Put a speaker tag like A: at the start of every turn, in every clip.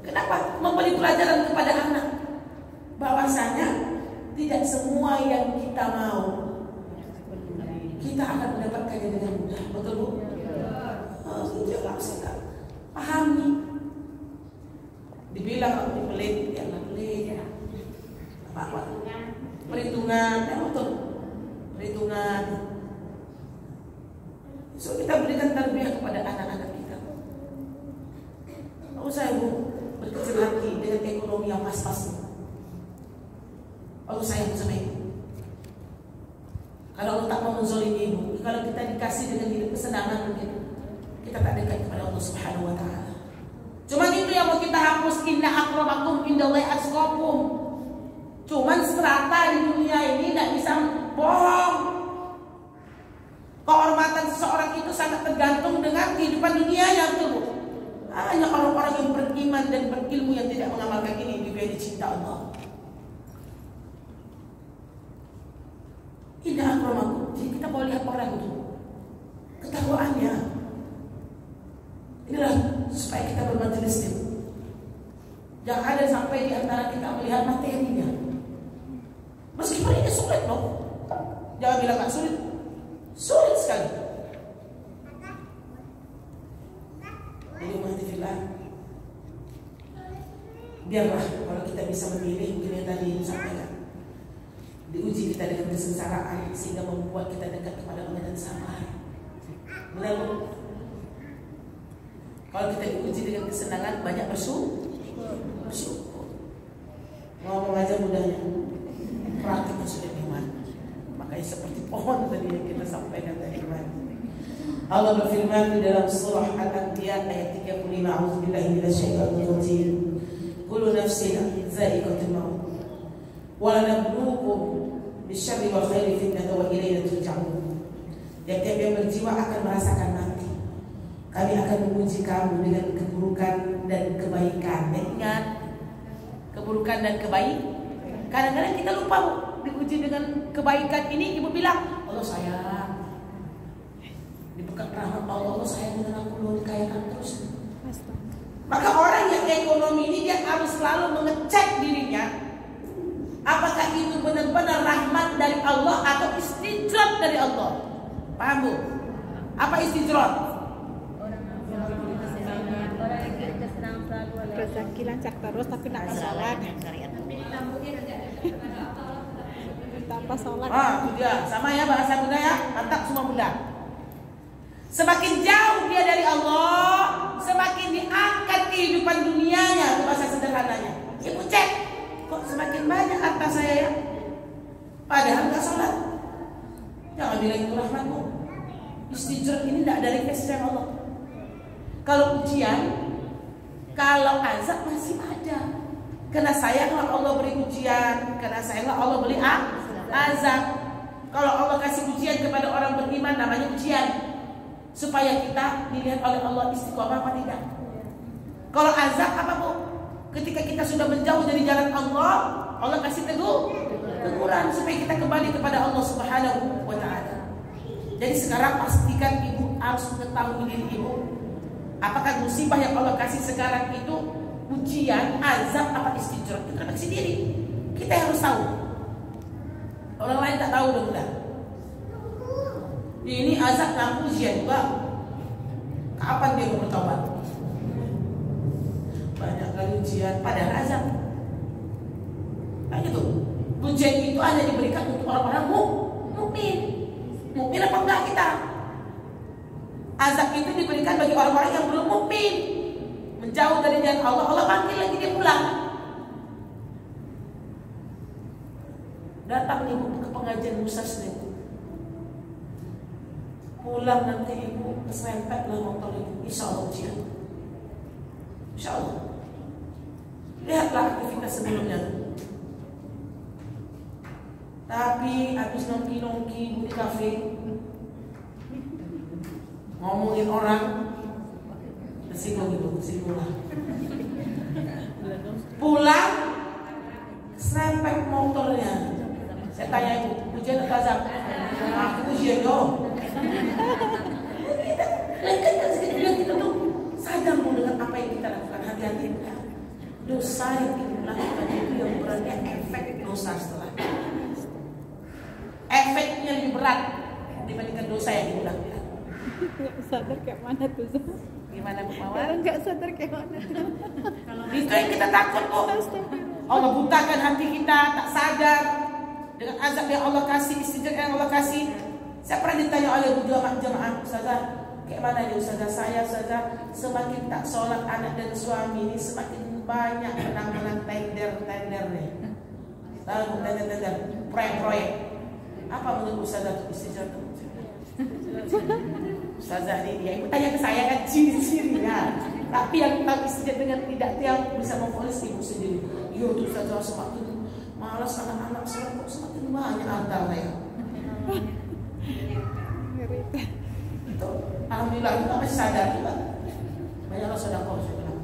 A: Kenapa? Memberi pelajaran kepada anak bahwasanya tidak semua yang kita mau kita akan mendapatkannya dengan mudah. Betul Bu? Jangan saya pahami. Dibilang aku pelit, ya nggak pelit ya. Apa? Perhitungan, ya betul. Perhitungan. So kita berikan tarbiyah kepada anak-anak kita. Kalau saya Bu berkecil hati dengan ekonomi yang pas-pas. Allah sayang sama ibu. Kalau Allah tak mau menzalimi ibu, kalau kita dikasih dengan hidup kesenangan begitu, kita tak dekat kepada Allah Subhanahu wa taala. Cuman itu yang mau kita hapus, inna akramakum indallahi atqakum. Cuman strata di dunia ini tidak bisa bohong. Kehormatan seseorang itu sangat tergantung dengan kehidupan dunianya tuh. Hanya orang-orang yang beriman dan berilmu yang tidak mengamalkan ini diberi cinta Allah. Indah akramakum. Jadi kita mau lihat orang itu ketakwaannya. Inilah supaya kita bermajelis itu. Jangan ada sampai di antara kita melihat materinya. Meskipun ini sulit loh. Jangan bilang gak sulit. Sulit sekali. Jadi umatillah, biarlah kalau kita bisa memilih, mungkin yang tadi disampaikan, diuji kita dengan kesengsaraan sehingga membuat kita dekat kepada Allah dan sabar. Benar Bu? Kalau kita diuji dengan kesenangan, banyak bersyukur. Ngomong aja mudahnya, praktiknya sudah iman. Makanya seperti pohon tadi yang kita sampaikan tadi iman. Allah berfirman di dalam surah Al-Anbiya ayat 35, A'udzubillahi minasyaitonir rajim. Kullu nafsin za'iqatul maut. Wa lanabluukum bisyarri wal khairi fitnatan wa ilayna turja'un. Tiap-tiap yang berjiwa akan merasakan mati. Kami akan menguji kamu dengan keburukan dan kebaikan. Ingat, keburukan dan kebaikan. Kadang-kadang kita lupa Bu, diuji dengan kebaikan ini. Ibu bilang, Allah sayang, dibuka rahmat Allah sayang dengan aku, loh dikayakan terus. Maka orang yang ekonomi ini dia harus selalu mengecek dirinya, apakah itu benar-benar rahmat dari Allah atau istidrat dari Allah. Paham Bu? Apa istidrat?
B: Orang yang kesenangan selalu rezeki lancar terus tapi tidak sholat. Tanpa sholat.
A: Itu dia. Sama ya bahasa Bunda ya. Mantap semua Bunda. Semakin jauh dia dari Allah, semakin diangkat kehidupan dunianya. Itu bahasa sederhananya. Ibu cek, kok semakin banyak harta saya ya, padahal nggak sholat. Jangan bilang itu rahmatmu. Istijrat ini tidak dari kasih Allah. Kalau ujian, kalau azab masih ada. Karena sayanglah Allah beri ujian, karena sayanglah Allah beri azab. Kalau Allah kasih ujian kepada orang beriman, namanya ujian, supaya kita dilihat oleh Allah istiqomah apa tidak. Kalau azab apa Bu? Ketika kita sudah menjauh dari jalan Allah, Allah kasih teguran supaya kita kembali kepada Allah Subhanahu wa taala. Jadi sekarang pastikan ibu harus mengetahui diri ibu, apakah musibah yang Allah kasih sekarang itu ujian, azab, apa istijrat. Itu kan sendiri. Kita harus tahu. Orang lain tak tahu udah. Ini azab dan ujian juga. Kapan dia mau bertobat? Banyak kali ujian, padahal azab. Nah gitu. Ujian itu hanya diberikan untuk orang-orang mukmin. Mukmin apa enggak kita? Azab itu diberikan bagi orang-orang yang belum mukmin, menjauh dari jalan Allah. Allah panggil lagi dia pulang. Datang ibu ke pengajian mustaslim. Pulang nanti ibu keserempetlah motor ibu. Insya Allah ujian. Insya Allah. Lihatlah aktivitas sebelumnya. Tapi habis nongki-nongki ibu di kafe, ngomongin orang, tersinggung ibu, tersinggung lah. Pulang, serempet motornya. Saya tanya ibu, ujian atau azab? Aku ujian dong. Kita tuh sadar dengan apa yang kita lakukan, hati-hati. dosa yang ibu lakukan itu yang beratnya efek dosa setelah. Efeknya lebih berat dibandingkan dosa yang ibu lakukan.
B: Nggak sadar kayak mana tuh.
A: Gimana Bu Mawar?
B: Kalau nggak sadar kayak mana tuh.
A: Itu yang kita takut Bu. Allah butakan hati kita, tak sadar dengan azab yang Allah kasih, istijab yang Allah kasih. Saya pernah ditanya oleh Bu jemaah, Ustazah, kayak mana nih Ustazah? Saya Ustazah semakin tak sholat anak dan suami ini semakin banyak menang-menang tender nih. Tahu tender, proyek. Apa menurut Ustazah itu istijab? Ustazah ini ya, ibu tanya ke saya kan ciri-cirinya. Tapi yang tahu istijab dengan tidak yang bisa memfonis ibu sendiri. Yo tuh Ustazah semakin malas anak-anak sholat kok semakin banyak antaranya. Alhamdulillah kita masih sadar juga. Banyak orang sedekah saya bilang.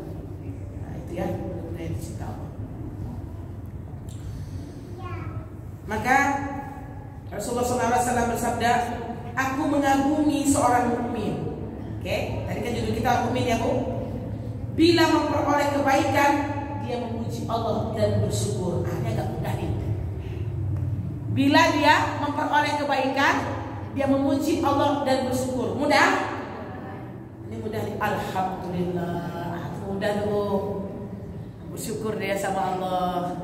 A: Nah itu ya, mudah-mudahan dicinta Allah. Maka Rasulullah SAW bersabda, aku mengagumi seorang mukmin. Oke, tadi kan judul kita mukmin ya Bu. Bila memperoleh kebaikan, dia memuji Allah dan bersyukur. Ini agak mudah nih. Bila dia memperoleh kebaikan, dia memuji Allah dan bersyukur. Mudah? Ini mudah nih. Alhamdulillah. Mudah tuh. Bersyukur dia sama Allah.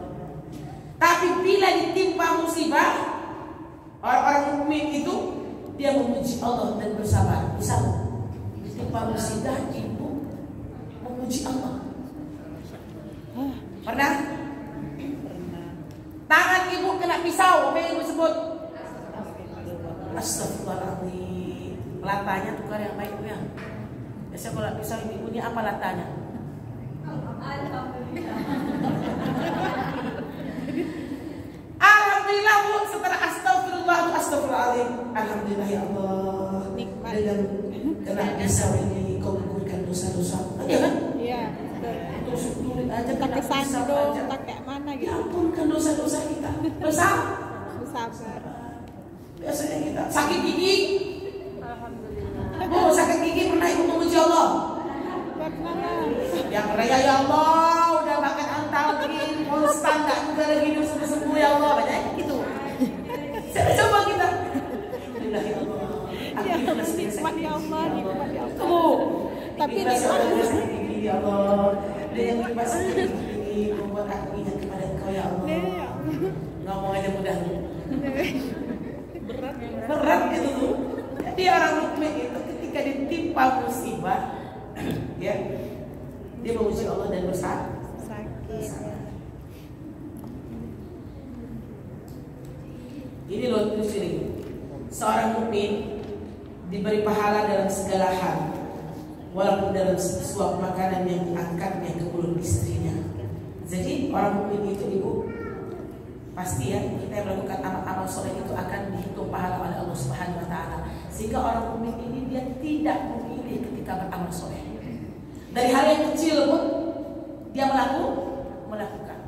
A: Tapi bila ditimpa musibah, orang-orang mukmin itu dia memuji Allah dan bersabar. Bisa ditimpa musibah, ibu memuji Allah. Pernah? Tangan ibu kena pisau, apa yang ibu sebut? Astagfirullahaladzim. Latanya tukar yang baik Bu ya. Biasanya kalau pisau ibu ini apa latanya? Alhamdulillah Bu, setelah astagfirullahaladzim. Alhamdulillah ya Allah. Dengan kena pisau ini kau gugurkan dosa-dosa. Iya kan? Iya. Tusuk dulu aja
B: pakai sandung, pakai mana gitu.
A: Ya ampunkan dosa-dosa kita. Bersabar. Biasanya kita sakit gigi. Alhamdulillah. Sakit gigi pernah ibu memuji Allah?
B: Pernah.
A: Yang raya ya Allah, udah makan antal begini, konstan tak juga lagi hidup sembuh ya Allah, banyak gitu. Coba kita. Alhamdulillah ya Allah.
B: Nikmat ya Allah, nikmat ya Allah. Tapi nikmat
A: ya Allah. Dengan nikmat ini membuat aku ingat kepada Engkau ya Allah. Ngomong aja mudah. Berat itu tuh. Jadi orang mukmin itu ketika ditimpa musibah, ya, dia memuji Allah dan bersabar. Ini loh terus ini. Seorang mukmin diberi pahala dalam segala hal, walaupun dalam suap makanan yang diangkatnya ke mulut istrinya. Jadi orang mukmin itu ibu pasti ya, kita yang melakukan amal-amal soleh itu akan dihitung pahala oleh Allah Subhanahu Wa Taala. Sehingga orang mukmin ini dia tidak memilih ketika beramal soleh. Dari hal yang kecil pun dia melakukan,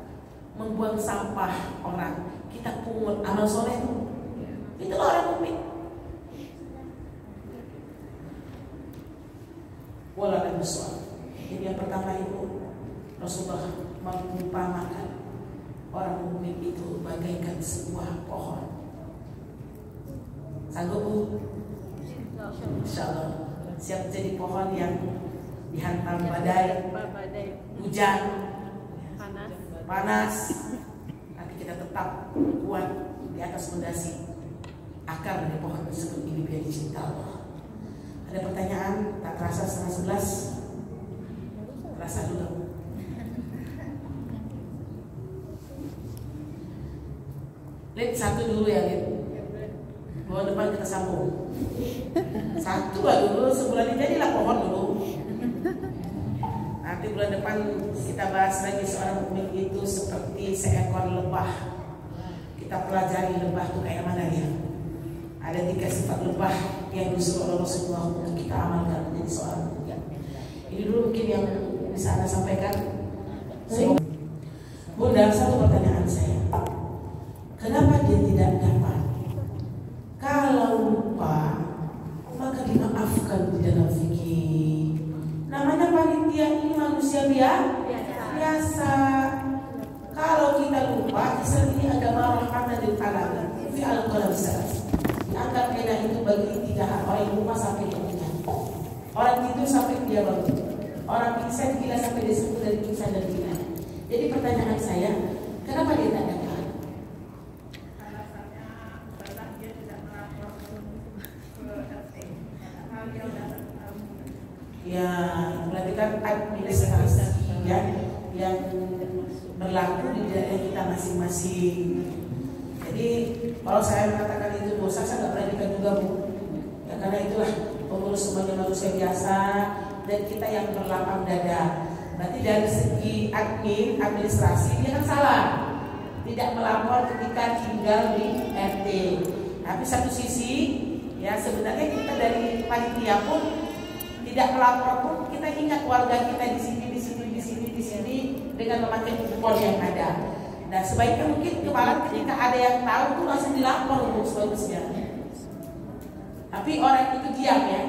A: membuang sampah orang, kita pungut, amal soleh itu orang mukmin. Wala bersuara. Jadi yang pertama itu Rasulullah mengumpamakan orang mukmin itu bagaikan sebuah pohon. Sanggup Bu? Insyaallah. Siap jadi pohon yang dihantam badai, hujan, panas, tapi kita tetap kuat di atas fondasi akar dari pohon tersebut ini biar dicinta Allah. Ada pertanyaan? Tak terasa 11:30. Terasa dulu. Lid satu dulu ya Lid. Bulan depan kita sambung. Satu lah dulu, sebulan ini jadilah pohon dulu. Nanti bulan depan kita bahas lagi seorang mukmin itu seperti seekor lebah. Kita pelajari lebah itu kayak mana ya. Ada 3 sifat lebah yang disuruh oleh Rasulullah untuk kita amalkan menjadi seorang mukmin. Ini dulu mungkin yang bisa Anda sampaikan. Bunda, satu pertanyaan saya. Kenapa dia tidak dapat? Kalau lupa, maka dimaafkan di dalam fikih. Namanya panitia ini manusia biasa. biasa. Kalau kita lupa, Islam ini agama rahmatan lil alamin. Fi al-qalam salat. Dianggap kena itu bagi 3 hal. Orang yang lupa sampai dia ingat, orang tidur sampai dia bangun, orang pingsan gila sampai dia sembuh dari pingsan dan gila. Jadi pertanyaan saya, kenapa dia tak datang? Ya, berarti kan administrasi yang berlaku di daerah kita masing-masing. Jadi kalau saya mengatakan itu dosa, saya nggak beranikan juga, Bu. Ya, karena itulah pengurus semuanya manusia biasa dan kita yang berlapang dada. Berarti dari segi administrasi dia kan salah, tidak melapor ketika tinggal di RT. Tapi satu sisi, ya sebenarnya kita dari panitia pun tidak melapor pun kita ingat warga kita di sini dengan memakai kupon yang ada. Nah, sebaiknya mungkin kemarin ketika ada yang tahu tuh langsung dilapor untuk sebagusnya. Tapi orang itu diam ya.